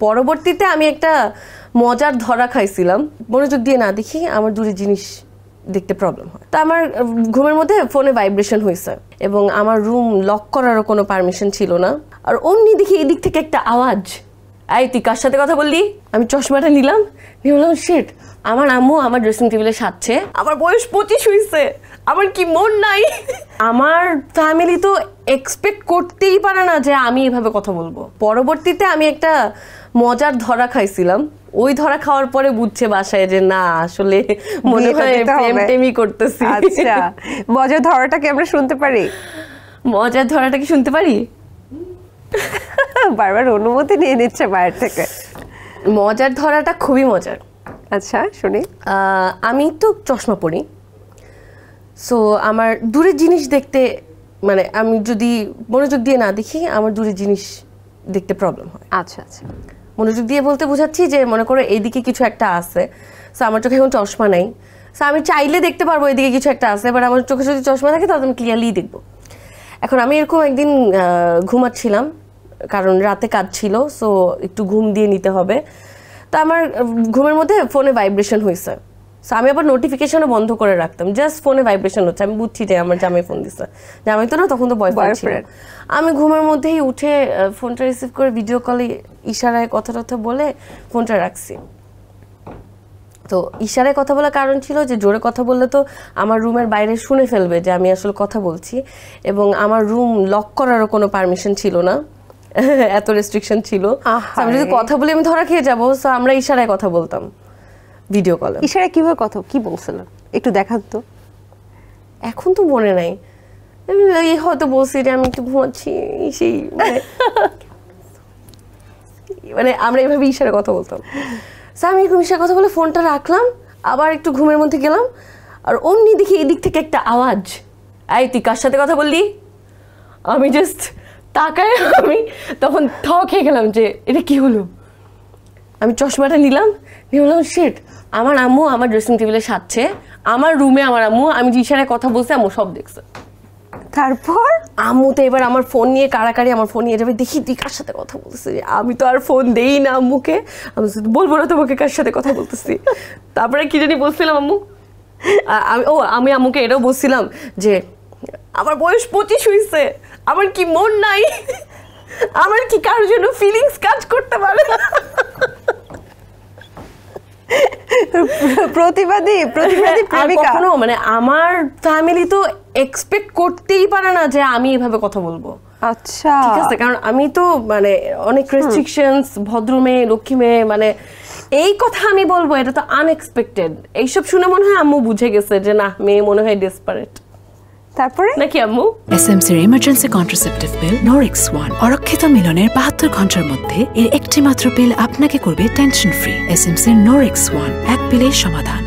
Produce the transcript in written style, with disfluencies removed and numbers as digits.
পরবর্তীতে আমি একটা মজার ধরা খাইছিলাম, মনোযোগ দিয়ে না দেখি আমার দূরে জিনিস দেখতে প্রবলেম হয়। তো আমার ঘুমের মধ্যে ফোনে ভাইব্রেশন হয়েছে এবং আমার রুম লক করারও কোনো পারমিশন ছিল না। আর অমনি দেখি এদিক থেকে একটা আওয়াজ, এই তুই কার সাথে কথা বললি? আমি চশমাটা নিলাম, নিয়ে বললাম শিট, আমার আম্মু আমার ড্রেসিং টেবিলে সাজছে। আমার বয়স 25 হয়েছে, আমার কি মন নাই? আমার ফ্যামিলি তো এক্সপেক্ট করতেই পারে না যে আমি এভাবে কথা বলবো। পরবর্তীতে আমি একটা মজার ধরা খাইছিলাম, ওই ধরা খাওয়ার পরে বুঝছে বাসায় যে না আসলে মনে হয় প্রেমটেমি করতেছি। আচ্ছা, মজার ধরাটা কি আমরা শুনতে পারি? মজার ধরাটা কি শুনতে পারি? বারবার অনুমতি নিয়ে নিচ্ছে বাইরে থেকে। মজার ধরাটা খুবই মজার। আচ্ছা শুনি। আমি তো চশমা পরি, সো আমার দূরের জিনিস দেখতে, মানে আমি যদি মনোযোগ দিয়ে না দেখি আমার দূরের জিনিস দেখতে প্রবলেম হয়। আচ্ছা আচ্ছা, মনোযোগ দিয়ে বলতে বোঝাচ্ছি যে মনে করো এইদিকে কিছু একটা আছে, সো আমার চোখে এখন চশমা নাই, সো আমি চাইলে দেখতে পারবো এদিকে কিছু একটা আছে, বাট আমার চোখে যদি চশমা থাকে তাহলে আমি ক্লিয়ারলি দেখবো। এখন আমি এরকম একদিন ঘুমাচ্ছিলাম, কারণ রাতে কাজ ছিল, সো একটু ঘুম দিয়ে নিতে হবে। তো আমার ঘুমের মধ্যে ফোনে ভাইব্রেশন হয়েছে, সো আমি আবার নোটিফিকেশনও বন্ধ করে রাখতাম, জাস্ট ফোনে ভাইব্রেশন হচ্ছে, আমি বুঝছি যে আমার জামাই ফোন দিচ্ছে। জামাই তো না, তখন তো বয়ফ্রেন্ড ছিল। আমি ঘুমের মধ্যেই উঠে ফোনটা রিসিভ করে ভিডিও কলে ইশারায় কথা টথা বলে ফোনটা রাখছি। তো ইশারায় কথা বলার কারণ ছিল যে জোরে কথা বললে তো আমার রুমের বাইরে শুনে ফেলবে যে আমি আসলে কথা বলছি, এবং আমার রুম লক করারও কোনো পারমিশন ছিল না, এত রেস্ট্রিকশন ছিল। আমি যদি কথা বলি আমি ধরা খেয়ে যাবো, সো আমরা ইশারায় কথা বলতাম ভিডিও কলে। ইশারায় কিভাবে কথা কি বলছিলেন একটু দেখান তো। এখন তো মনে নাই, এই হয়তো বলছি যে আমি একটু ঘুমাচ্ছি, সেই মানে আমরা এইভাবে ইশারায় কথা বলতাম। সো আমি এরকম ইশারায় কথা বলে ফোনটা রাখলাম, আবার একটু ঘুমের মধ্যে গেলাম, আর অমনি দেখি এদিক থেকে একটা আওয়াজ, এই তুই কার সাথে কথা বললি? আমি জাস্ট তাকায় আমি তখন খেয়ে গেলাম যে এটা কি হলো। আমি চশমাটা নিলাম, নিয়ে বললাম শিট, আমার আম্মু আমার ড্রেসিং টেবিলে সাজছে, আমার রুমে আমার আম্মু, আমি যে ইশারায় কথা বলছি আম্মু সব দেখছে। তারপর আম্মু তো এবার আমার ফোন নিয়ে কাড়াকাড়ি আমার ফোন নিয়ে যাবে, দেখি তুই কার সাথে কথা বলতেছিস। আমি তো আর ফোন দেই না আম্মুকে, আমি বলবো না তোমাকে কার সাথে কথা বলতেছি। তারপরে কি জানি বলছিলাম আম্মু, আমি আম্মুকে এটাও বলছিলাম যে আমার বয়স 25 হয়েছে, আমার কি মন নাই, আমার কি কারোর জন্য ফিলিংস কাজ করতে পারে? প্রতিবাদী প্রেমিকা। মানে আমার ফ্যামিলি তো এক্সপেক্ট করতেই পারে না যে আমি এভাবে কথা বলবো। আচ্ছা ঠিক আছে, কারণ আমি তো মানে অনেক রেস্ট্রিকশনস, ভদ্র মেয়ে, লক্ষ্মী মেয়ে, মানে এই কথা আমি বলবো এটা তো আনএক্সপেক্টেড। এইসব শুনে মনে হয় আম্মু বুঝে গেছে যে না মেয়ে মনে হয় ডেসপারেট। তারপরে নাকি আম্মু? এসএমসির ইমার্জেন্সি কন্ট্রাসেপটিভ পিল নোরেক্স 1 অরক্ষিত মিলনের 72 ঘন্টার মধ্যে এর একটি মাত্র পিল আপনাকে করবে টেনশন ফ্রি। এসএমসির নোরেক্স 1, এক পিলের সমাধান।